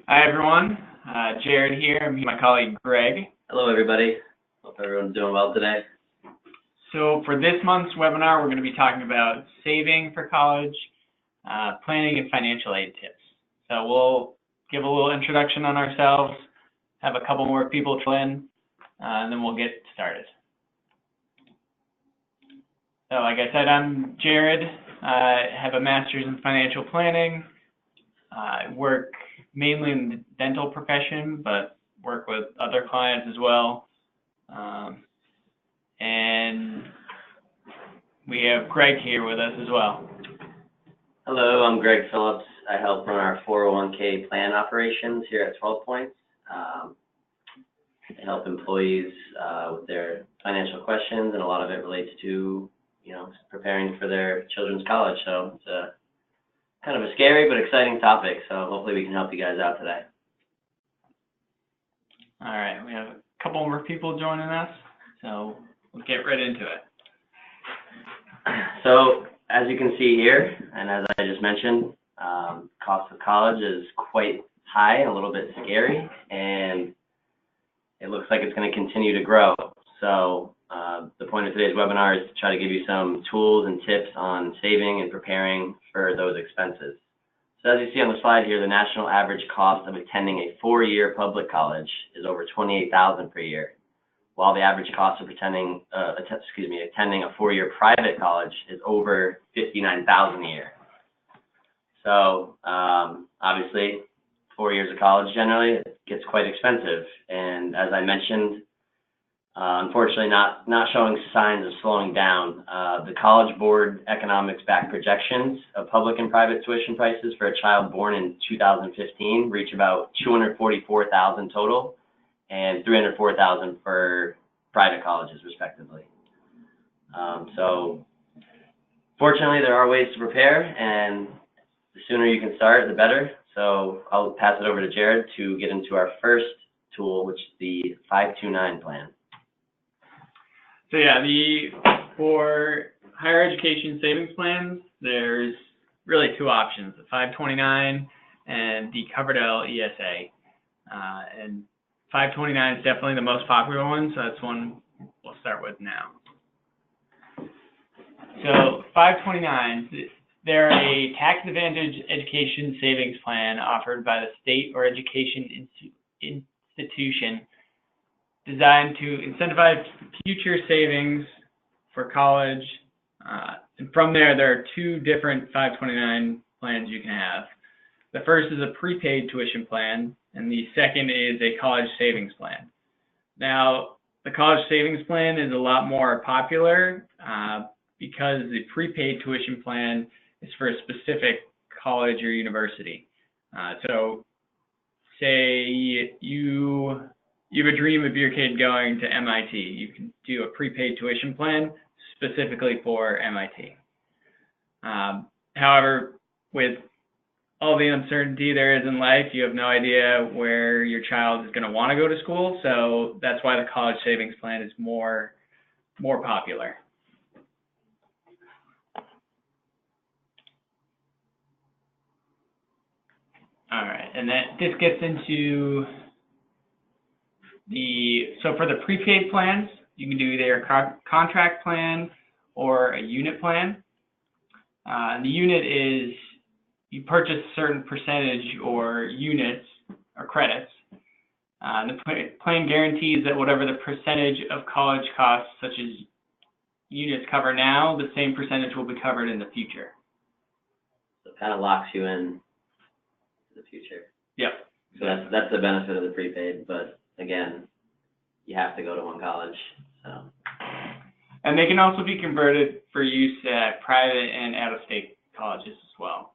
Hi, everyone. Jared here. I'm here with my colleague, Greg. Hello, everybody. Hope everyone's doing well today. So for this month's webinar, we're going to be talking about saving for college, planning, and financial aid tips. So we'll give a little introduction on ourselves, have a couple more people fill in, and then we'll get started. So like I said, I'm Jared. I have a master's in financial planning. I work mainly in the dental profession, but work with other clients as well. And we have Greg here with us as well. Hello, I'm Greg Phillips. I help run our 401k plan operations here at 12 Points. I help employees with their financial questions, and a lot of it relates to, preparing for their children's college. So it's a kind of a scary but exciting topic, so hopefully we can help you guys out today. All right, we have a couple more people joining us, so we'll get right into it. So as you can see here, and as I just mentioned, cost of college is quite high and a little bit scary, and it looks like it's going to continue to grow. So the point of today's webinar is to try to give you some tools and tips on saving and preparing for those expenses. So as you see on the slide here, the national average cost of attending a 4-year public college is over $28,000 per year, while the average cost of attending a 4-year private college is over $59,000 a year. So obviously, 4 years of college generally it gets quite expensive, and as I mentioned, unfortunately not showing signs of slowing down. The College Board economics back projections of public and private tuition prices for a child born in 2015 reach about $244,000 total and $304,000 for private colleges respectively. So fortunately there are ways to prepare, and the sooner you can start the better. So I'll pass it over to Jared to get into our first tool, which is the 529 plan. So yeah, for higher education savings plans, there's really two options, the 529 and the Coverdell ESA. And 529 is definitely the most popular one, so that's one we'll start with now. So 529, they're a tax advantage education savings plan offered by the state or education institution designed to incentivize future savings for college. And from there are two different 529 plans you can have. The first is a prepaid tuition plan, and the second is a college savings plan. Now, the college savings plan is a lot more popular because the prepaid tuition plan is for a specific college or university. So say you have a dream of your kid going to MIT. You can do a prepaid tuition plan specifically for MIT. However, with all the uncertainty there is in life, you have no idea where your child is going to want to go to school, so that's why the college savings plan is more popular. All right, and this gets into so for the prepaid plans, you can do either a contract plan or a unit plan. The unit is you purchase a certain percentage or units or credits. The plan guarantees that whatever the percentage of college costs, such as units, cover now, the same percentage will be covered in the future. So it kind of locks you in to the future. Yep. So that's the benefit of the prepaid, but again, you have to go to one college. So. And they can also be converted for use at private and out-of-state colleges as well.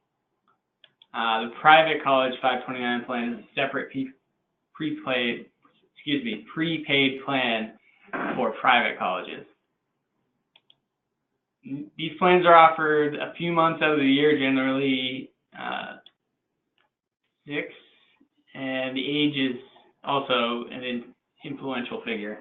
The private college 529 plan is a separate prepaid plan for private colleges. These plans are offered a few months out of the year, generally 6, and the age is also an influential figure.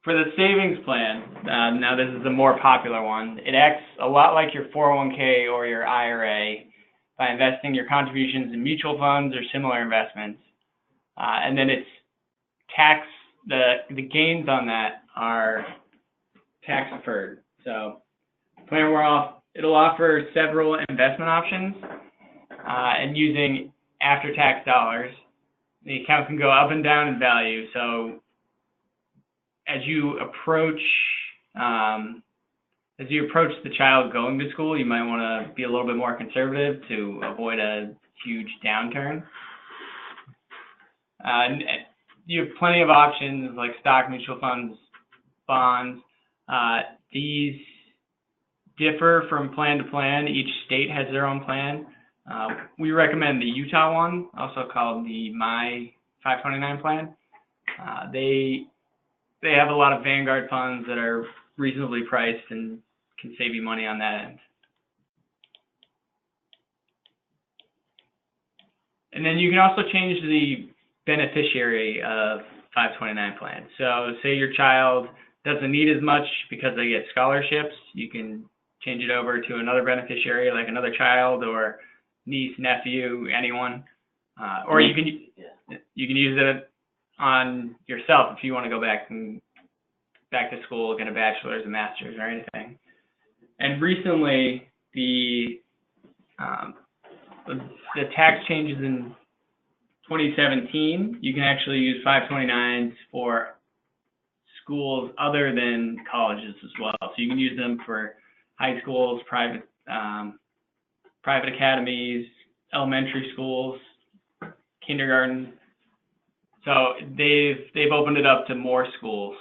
For the savings plan, now this is a more popular one. It acts a lot like your 401k or your IRA by investing your contributions in mutual funds or similar investments. And then it's the gains on that are tax deferred. So it'll offer several investment options, and using after-tax dollars, the account can go up and down in value. So as you approach the child going to school, you might want to be a little bit more conservative to avoid a huge downturn. And you have plenty of options like stock, mutual funds, bonds. These differ from plan to plan. Each state has their own plan. We recommend the Utah one, also called the My 529 plan. They have a lot of Vanguard funds that are reasonably priced and can save you money on that end. And then you can also change the beneficiary of 529 plan. So say your child doesn't need as much because they get scholarships, you can change it over to another beneficiary, like another child or niece, nephew, anyone. Or you can use it on yourself if you want to go back to school, get a bachelor's, a master's, or anything. And recently, the tax changes in 2017. You can actually use 529s for schools other than colleges as well. So you can use them for high schools, private academies, elementary schools, kindergarten. So they've opened it up to more schools.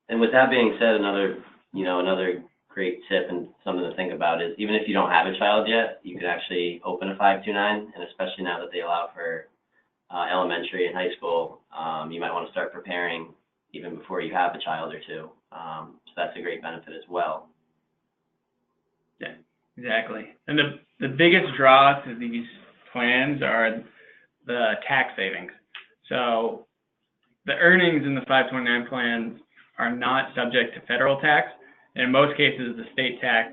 And with that being said, another great tip and something to think about is even if you don't have a child yet, you can actually open a 529, and especially now that they allow for elementary and high school, you might want to start preparing even before you have a child or two. So that's a great benefit as well. Yeah, exactly. And the biggest draw to these plans are the tax savings. So the earnings in the 529 plans are not subject to federal tax, and in most cases the state tax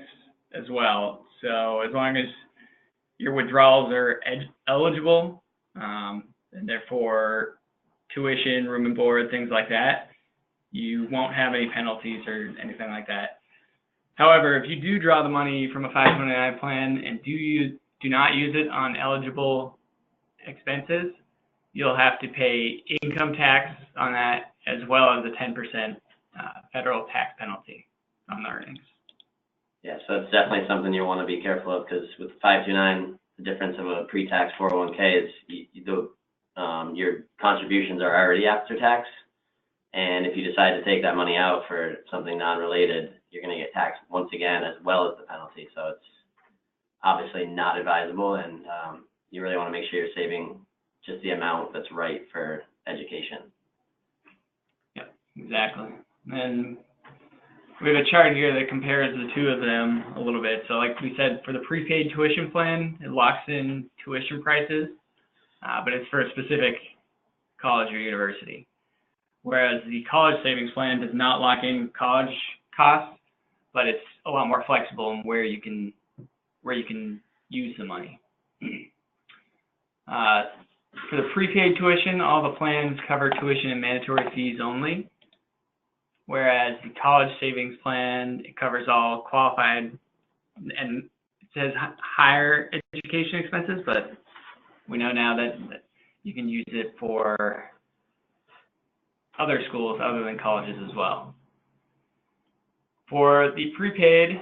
as well. So as long as your withdrawals are eligible, and therefore tuition, room and board, things like that, you won't have any penalties or anything like that. However, if you do draw the money from a 529 plan and do not use it on eligible expenses, you'll have to pay income tax on that as well as a 10% federal tax penalty on the earnings. Yeah, so it's definitely something you want to be careful of, because with 529, the difference of a pre-tax 401k is your contributions are already after tax, and if you decide to take that money out for something non-related, you're going to get taxed once again as well as the penalty. So it's obviously not advisable, and you really want to make sure you're saving just the amount that's right for education. Yeah, exactly. And we have a chart here that compares the two of them a little bit. So like we said, for the prepaid tuition plan, it locks in tuition prices, but it's for a specific college or university. Whereas the college savings plan does not lock in college costs, but it's a lot more flexible in where you can use the money. For the prepaid tuition, all the plans cover tuition and mandatory fees only, whereas the college savings plan, it covers all qualified, and it says higher education expenses, but we know now that you can use it for other schools other than colleges as well. For the prepaid,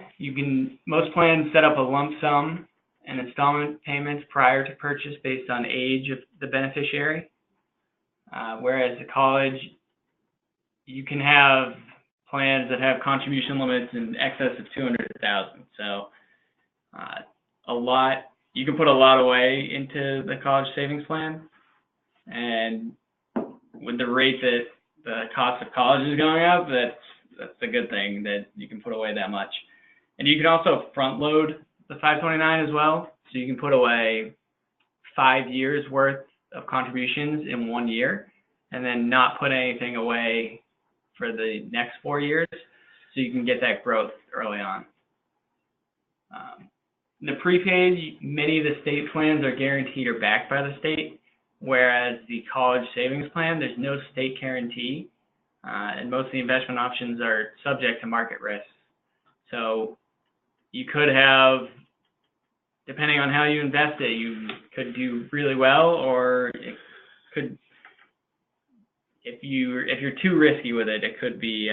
most plans set up a lump sum and installment payments prior to purchase based on age of the beneficiary, whereas the college, you can have plans that have contribution limits in excess of $200,000. So you can put a lot away into the college savings plan, and with the rate that the cost of college is going up, that's a good thing that you can put away that much. And you can also front load the 529 as well, so you can put away 5 years worth of contributions in 1 year, and then not put anything away for the next 4 years, so you can get that growth early on. The prepaid, many of the state plans are guaranteed or backed by the state, whereas the college savings plan, there's no state guarantee, and most of the investment options are subject to market risk. So you could have, depending on how you invest it, you could do really well, or it could, if you're too risky with it, it could be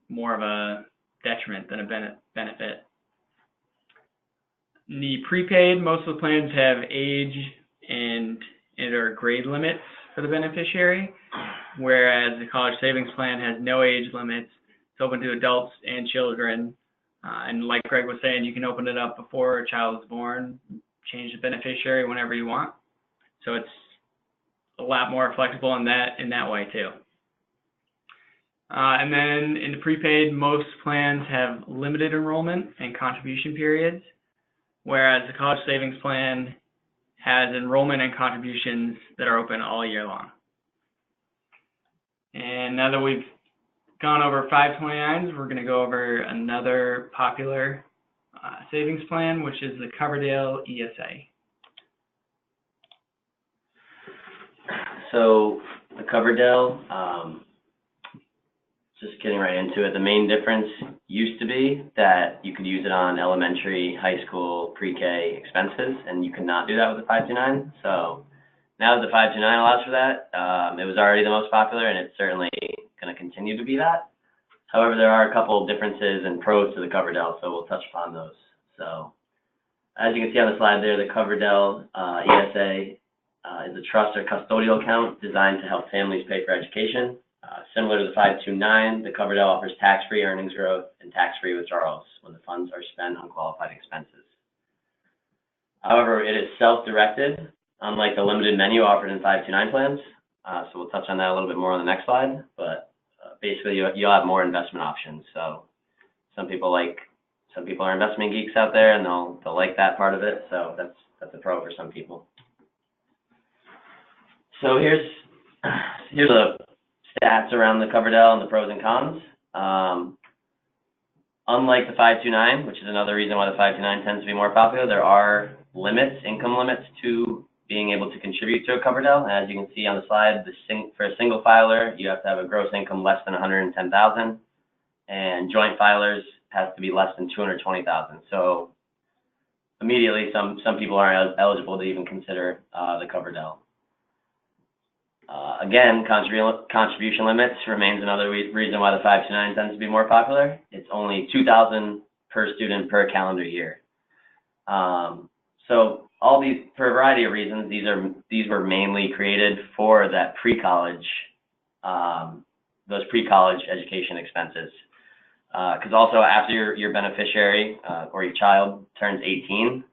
more of a detriment than a benefit. The prepaid, most of the plans have age and or grade limits for the beneficiary, whereas the college savings plan has no age limits. It's open to adults and children. And like Greg was saying, you can open it up before a child is born, change the beneficiary whenever you want. So it's a lot more flexible in that way too. And then in the prepaid, most plans have limited enrollment and contribution periods, whereas the college savings plan has enrollment and contributions that are open all year long. And now that we've gone over 529s, we're going to go over another popular savings plan, which is the Coverdell ESA. So the Coverdell, just getting right into it, the main difference used to be that you could use it on elementary, high school, pre-K expenses, and you could not do that with the 529. So now that the 529 allows for that, it was already the most popular, and it's certainly going to continue to be that. However, there are a couple of differences and pros to the Coverdell, so we'll touch upon those. So as you can see on the slide there, the Coverdell ESA is a trust or custodial account designed to help families pay for education. Similar to the 529, the Coverdell offers tax-free earnings growth and tax-free withdrawals when the funds are spent on qualified expenses. However, it is self-directed, unlike the limited menu offered in 529 plans. So we'll touch on that a little bit more on the next slide. But basically, you'll have more investment options. So some people are investment geeks out there, and they'll like that part of it. So that's a pro for some people. So here's the stats around the Coverdell and the pros and cons. Unlike the 529, which is another reason why the 529 tends to be more popular, there are limits, income limits to being able to contribute to a Coverdell. As you can see on the slide, for a single filer, you have to have a gross income less than $110,000, and joint filers has to be less than $220,000. So immediately, some people aren't eligible to even consider the Coverdell. Again, contribution limits remains another reason why the 529 tends to be more popular. It's only $2,000 per student per calendar year. So all these, for a variety of reasons, these were mainly created for that pre-college, those pre-college education expenses. Because also after your beneficiary or your child turns 18,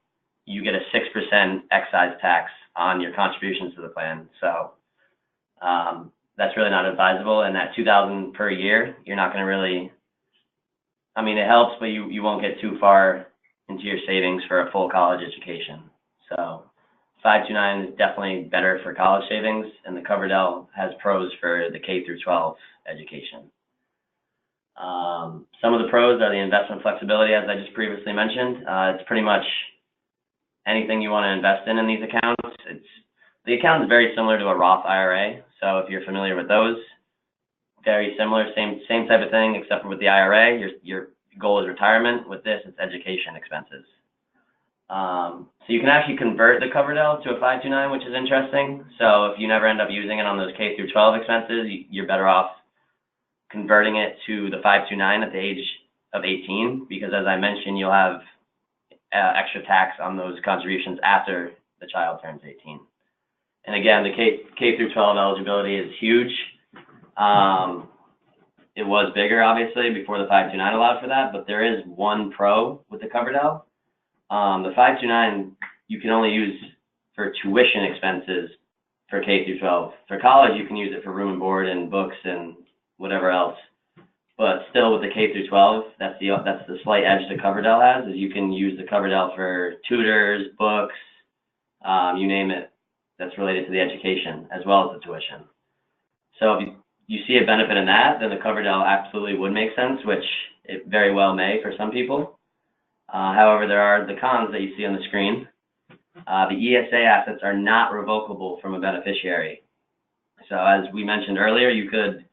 you get a 6% excise tax on your contributions to the plan. So that's really not advisable, and that $2,000 per year, you're not going to really, I mean, it helps, but you won't get too far into your savings for a full college education. So 529 is definitely better for college savings, and the Coverdell has pros for the K through 12 education. Some of the pros are the investment flexibility, as I just previously mentioned. It's pretty much anything you want to invest in these accounts. The account is very similar to a Roth IRA, so if you're familiar with those, very similar, same type of thing, except for with the IRA, your goal is retirement. With this, it's education expenses. So you can actually convert the Coverdell to a 529, which is interesting. So if you never end up using it on those K through 12 expenses, you're better off converting it to the 529 at the age of 18, because as I mentioned, you'll have extra tax on those contributions after the child turns 18. And again, the K through 12 eligibility is huge. It was bigger, obviously, before the 529 allowed for that, but there is one pro with the Coverdell. The 529 you can only use for tuition expenses for K through 12. For college, you can use it for room and board and books and whatever else. But still, with the K through 12, that's the slight edge the Coverdell has, is you can use the Coverdell for tutors, books, you name it, that's related to the education, as well as the tuition. So you see a benefit in that, then the Coverdell absolutely would make sense, which it very well may for some people. However, there are the cons that you see on the screen. The ESA assets are not revocable from a beneficiary. So as we mentioned earlier, you could,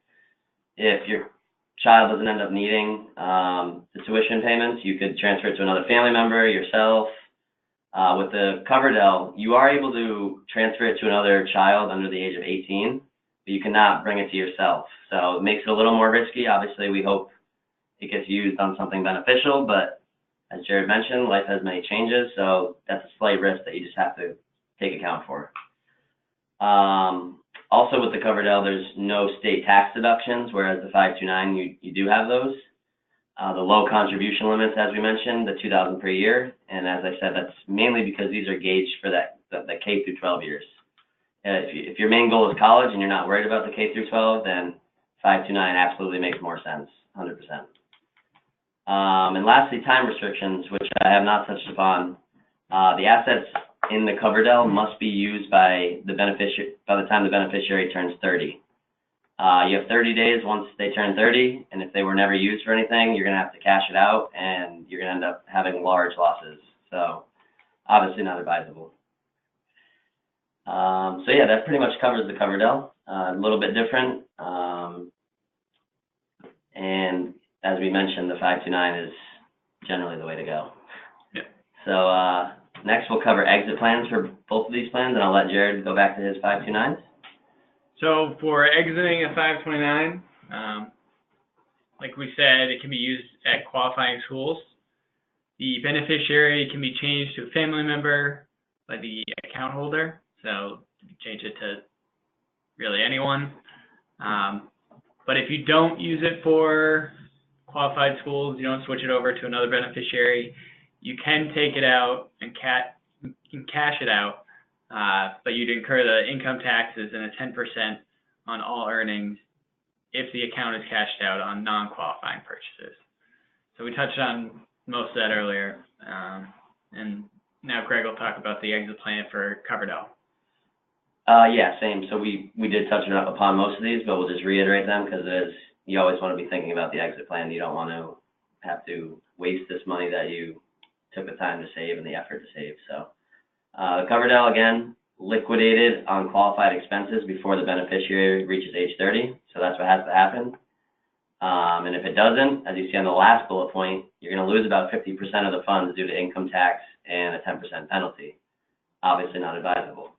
if your child doesn't end up needing the tuition payments, you could transfer it to another family member, yourself. With the Coverdell, you are able to transfer it to another child under the age of 18, but you cannot bring it to yourself. So it makes it a little more risky. Obviously, we hope it gets used on something beneficial, but as Jared mentioned, life has many changes, so that's a slight risk that you just have to take account for. Also with the Coverdell, there's no state tax deductions, whereas the 529, you do have those. The low contribution limits, as we mentioned, the $2,000 per year, and as I said, that's mainly because these are gauged for the K through 12 years. If your main goal is college and you're not worried about the K through 12, then 529 absolutely makes more sense, 100%. And lastly, time restrictions, which I have not touched upon. The assets in the Coverdell must be used by the time the beneficiary turns 30. You have 30 days once they turn 30, and if they were never used for anything, you're going to have to cash it out, and you're going to end up having large losses. So obviously not advisable. So yeah, that pretty much covers the Coverdell. A little bit different. And as we mentioned, the 529 is generally the way to go. Yeah. So next we'll cover exit plans for both of these plans, and I'll let Jared go back to his 529s. So for exiting a 529, like we said, it can be used at qualifying schools. The beneficiary can be changed to a family member by the account holder, so you can change it to really anyone. But if you don't use it for qualified schools, you don't switch it over to another beneficiary, you can take it out and cash it out, but you'd incur the income taxes and a 10% on all earnings if the account is cashed out on non-qualifying purchases. So we touched on most of that earlier, and now Greg will talk about the exit plan for Coverdell. Yeah, same. So we did touch upon most of these, but we'll just reiterate them because you always want to be thinking about the exit plan. You don't want to have to waste this money that you took the time to save and the effort to save. So the Coverdell, again, liquidated on qualified expenses before the beneficiary reaches age 30. So that's what has to happen. And if it doesn't, as you see on the last bullet point, you're going to lose about 50% of the funds due to income tax and a 10% penalty. Obviously not advisable.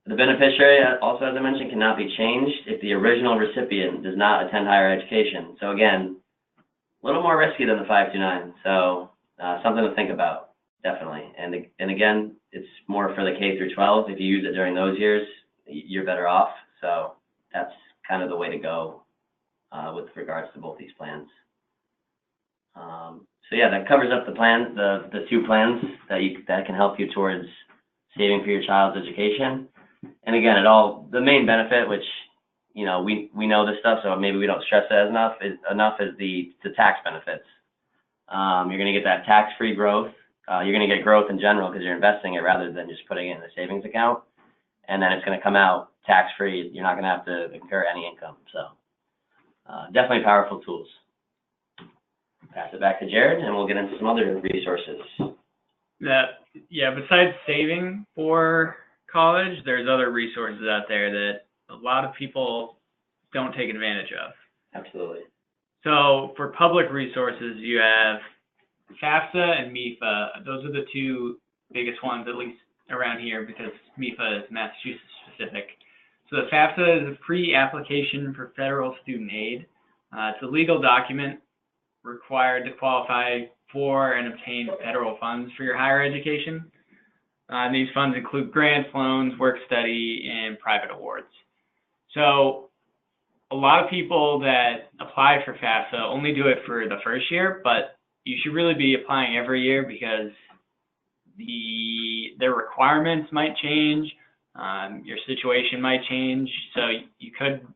The beneficiary, also as I mentioned, cannot be changed if the original recipient does not attend higher education. So again, a little more risky than the 529. So something to think about, definitely. And again, it's more for the K through 12. If you use it during those years, you're better off. So that's kind of the way to go with regards to both these plans. So yeah, that covers up the plans, the two plans that can help you towards saving for your child's education. And again, the main benefit, which we know this stuff, so maybe we don't stress it enough is the tax benefits. You're going to get that tax-free growth. You're going to get growth in general because you're investing it rather than just putting it in a savings account. And then it's going to come out tax-free. You're not going to have to incur any income. So definitely powerful tools. Pass it back to Jared, and we'll get into some other resources. Yeah, besides saving for college, there's other resources out there that a lot of people don't take advantage of. Absolutely. So for public resources, you have FAFSA and MIFA. Those are the two biggest ones, at least around here, because MIFA is Massachusetts specific. So the FAFSA is a pre-application for federal student aid. It's a legal document required to qualify for and obtain federal funds for your higher education. These funds include grants, loans, work study, and private awards. So a lot of people that apply for FAFSA only do it for the first year, but you should really be applying every year because their requirements might change, your situation might change. So you could,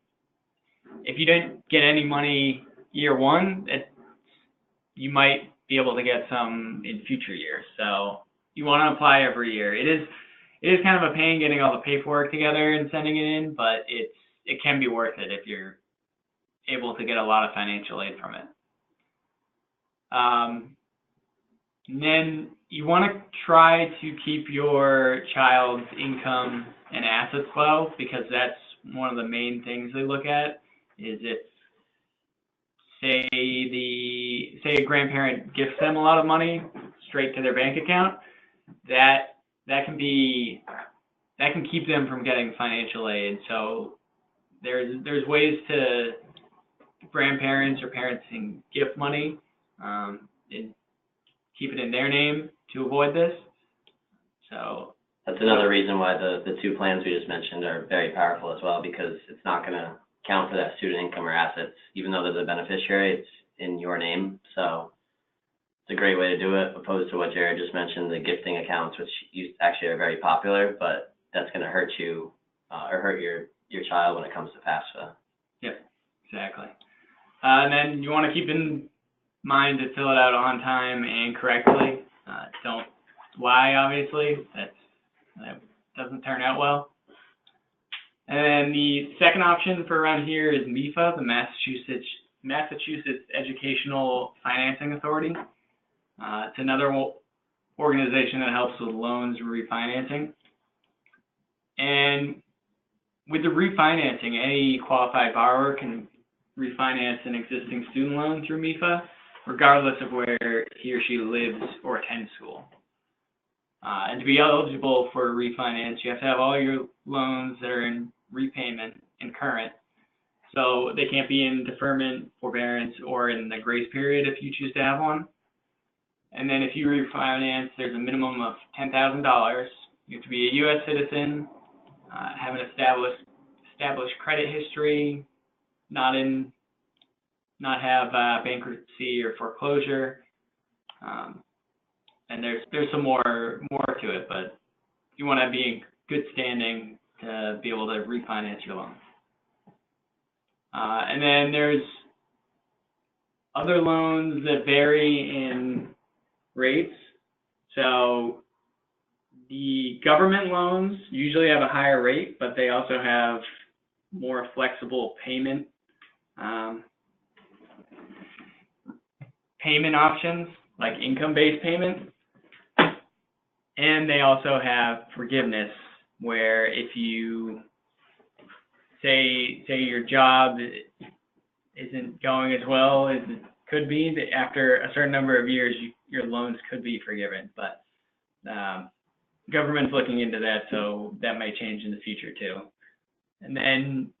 if you didn't get any money year one, you might be able to get some in future years. So you want to apply every year. It is kind of a pain getting all the paperwork together and sending it in, but it's it can be worth it if you're able to get a lot of financial aid from it. And then you want to try to keep your child's income and assets low, because that's one of the main things they look at. Is if say a grandparent gifts them a lot of money straight to their bank account, that can keep them from getting financial aid. So there's ways to grandparents or parents can gift money and keep it in their name to avoid this. So that's another reason why the two plans we just mentioned are very powerful as well, because it's not going to count for that student income or assets. Even though they're the beneficiary, it's in your name. So it's a great way to do it, opposed to what Jared just mentioned, the gifting accounts, which actually are very popular, but that's going to hurt you or hurt your child when it comes to FAFSA. Yep, exactly. And then you want to keep in mind to fill it out on time and correctly. Don't lie, obviously. That doesn't turn out well. And then the second option for around here is MEFA, the Massachusetts Educational Financing Authority. It's another organization that helps with loans and refinancing. And with the refinancing, any qualified borrower can refinance an existing student loan through MEFA, regardless of where he or she lives or attends school. And to be eligible for refinance, you have to have all your loans that are in repayment and current. So they can't be in deferment, forbearance, or in the grace period if you choose to have one. And then if you refinance, there's a minimum of $10,000. You have to be a U.S. citizen, have an established credit history, not have bankruptcy or foreclosure. And there's some more to it, but you want to be in good standing to be able to refinance your loan. And then there's other loans that vary in rates. So the government loans usually have a higher rate, but they also have more flexible payment options, like income-based payment. And they also have forgiveness, where if you say your job isn't going as well as it could be, that after a certain number of years, your loans could be forgiven. But government's looking into that, so that may change in the future too. And then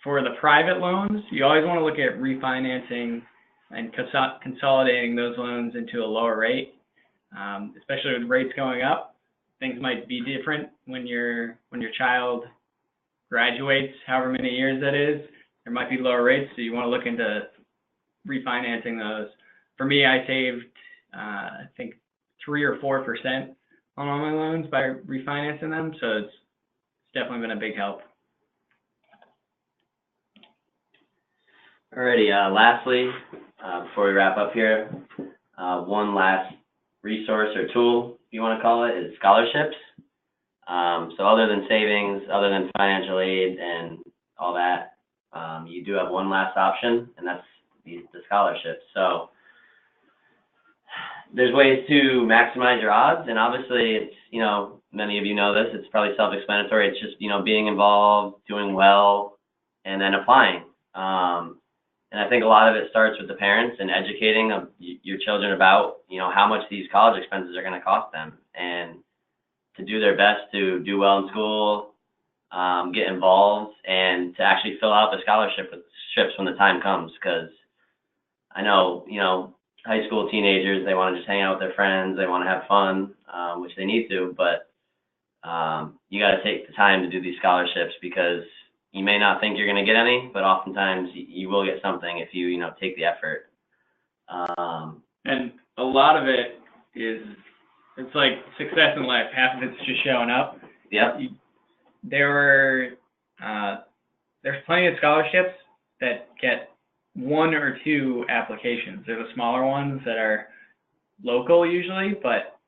for the private loans, you always want to look at refinancing and consolidating those loans into a lower rate, especially with rates going up. Things might be different when your child graduates, however many years that is. There might be lower rates, so you want to look into refinancing those. For me, I saved, I think, 3 or 4% on all my loans by refinancing them, so it's definitely been a big help. Alrighty, lastly, before we wrap up here, one last resource or tool, if you want to call it, is scholarships. So other than savings, other than financial aid and all that, you do have one last option, and that's the scholarships. So there's ways to maximize your odds, and obviously it's, many of you know this, it's probably self-explanatory. It's just, being involved, doing well, and then applying. And I think a lot of it starts with the parents and educating your children about, how much these college expenses are going to cost them, and to do their best to do well in school, get involved, and to actually fill out the scholarships when the time comes. Because I know, high school teenagers, they want to just hang out with their friends, they want to have fun, which they need to, but you got to take the time to do these scholarships, because you may not think you're going to get any, but oftentimes you will get something if you, take the effort. And a lot of it is, it's like success in life. Half of it's just showing up. Yep. There's plenty of scholarships that get 1 or 2 applications. They're the smaller ones that are local usually, but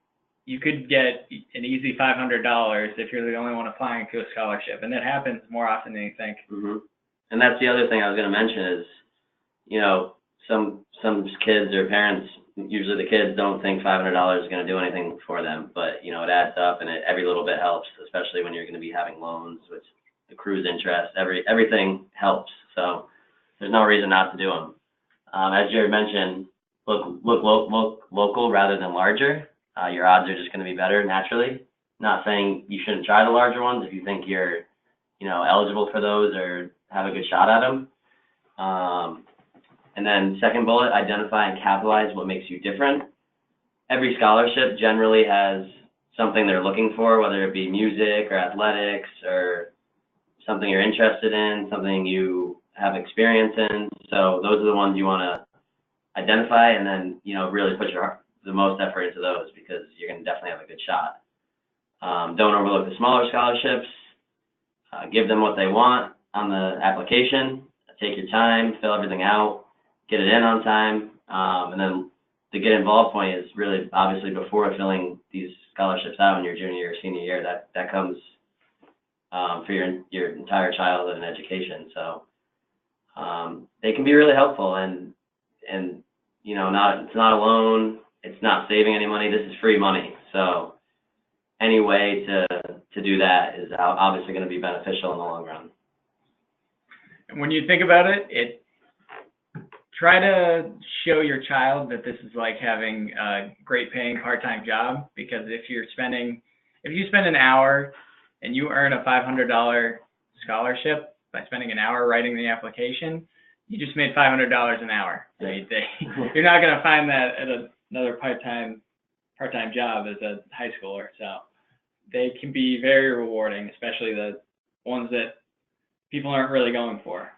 you could get an easy $500 if you're the only one applying to a scholarship, and that happens more often than you think. Mm-hmm. And that's the other thing I was going to mention is, you know, some kids or parents, usually the kids don't think $500 is going to do anything for them, but, you know, it adds up, and every little bit helps, especially when you're going to be having loans, which accrues interest. Everything helps. So there's no reason not to do them. As Jared mentioned, look local rather than larger. Your odds are just going to be better naturally. Not saying you shouldn't try the larger ones if you think you're, you know, eligible for those or have a good shot at them. And then second bullet, identify and capitalize what makes you different. Every scholarship generally has something they're looking for, whether it be music or athletics or something you're interested in, something you have experience in. So those are the ones you want to identify, and then, you know, really put the most effort into those, because you're going to definitely have a good shot. Don't overlook the smaller scholarships. Give them what they want on the application. Take your time, fill everything out, get it in on time, and then the get involved point is really obviously before filling these scholarships out in your junior or senior year. That comes for your entire childhood and education. So they can be really helpful, and you know, it's not a loan, it's not saving any money. This is free money. So any way to do that is obviously going to be beneficial in the long run. When you think about it, try to show your child that this is like having a great paying part-time job, because if you spend an hour and you earn a $500 scholarship by spending an hour writing the application, you just made $500 an hour. You're not going to find that at another part-time job as a high schooler. So they can be very rewarding, especially the ones that people aren't really going for.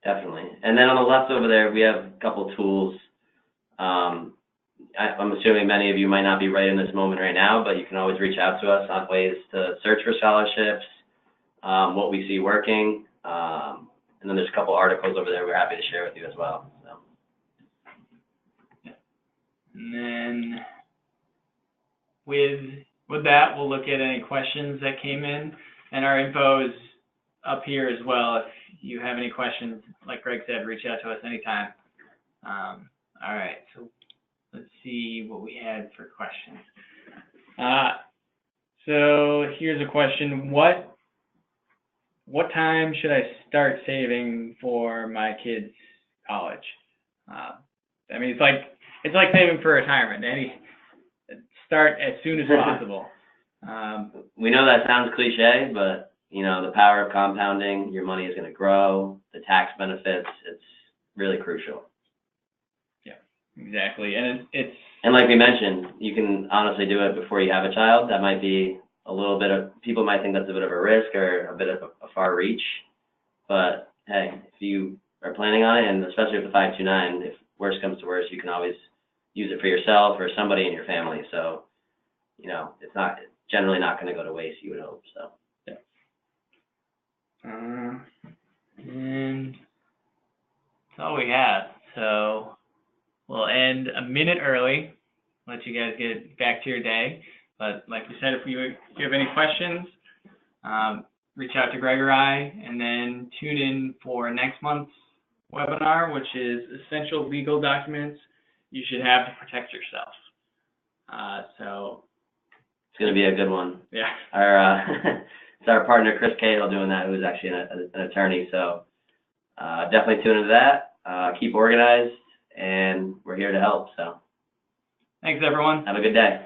Definitely. And then on the left over there, we have a couple tools. I'm assuming many of you might not be right in this moment right now, but you can always reach out to us on ways to search for scholarships, what we see working. And then there's a couple articles over there we're happy to share with you as well. So. And then with that, we'll look at any questions that came in, and our info is up here as well. If you have any questions, like Greg said, reach out to us anytime. All right, so let's see what we had for questions. So here's a question: What time should I start saving for my kids' college? I mean, it's like saving for retirement. Start as soon as possible. We know that sounds cliche, but you know, the power of compounding, your money is going to grow, the tax benefits, it's really crucial. Yeah, exactly. And and like we mentioned, you can honestly do it before you have a child. That might be a little bit of, people might think that's a bit of a risk or a bit of a far reach, but hey, if you are planning on it, and especially with the 529, if worse comes to worse, you can always use it for yourself or somebody in your family. So, you know, it's generally not going to go to waste, you would hope. So. And that's all we have. So we'll end a minute early, let you guys get back to your day. But like we said, if you have any questions, reach out to Greg or I, and then tune in for next month's webinar, which is essential legal documents you should have to protect yourself. So it's going to be a good one. Yeah. It's our partner, Chris Cahill, doing that, who's actually an attorney. So definitely tune into that. Keep organized, and we're here to help. So thanks, everyone. Have a good day.